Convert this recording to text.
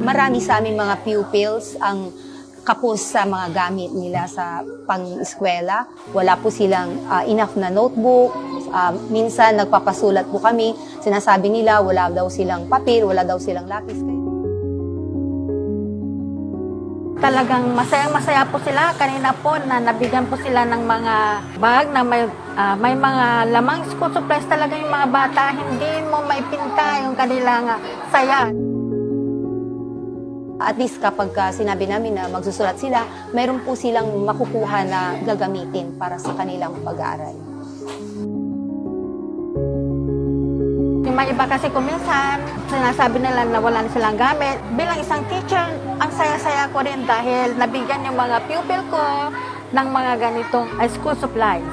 Marami sa aming mga pupils ang kapos sa mga gamit nila sa pang-eskwela. Wala po silang enough na notebook. Minsan nagpapasulat po kami, sinasabi nila wala daw silang papel, wala daw silang lapis. Talagang masaya po sila. Kanina po na nabigyan po sila ng mga bag na may mga lamang school supplies. Talaga yung mga bata, hindi mo maipinta yung kanilang saya. At least kapag sinabi namin na magsusulat sila, mayroon po silang makukuha na gagamitin para sa kanilang pag-aaral. Yung may iba kasi kuminsan, sinasabi nila na wala na silang gamit. Bilang isang teacher, ang saya-saya ko rin dahil nabigyan yung mga pupil ko ng mga ganitong school supplies.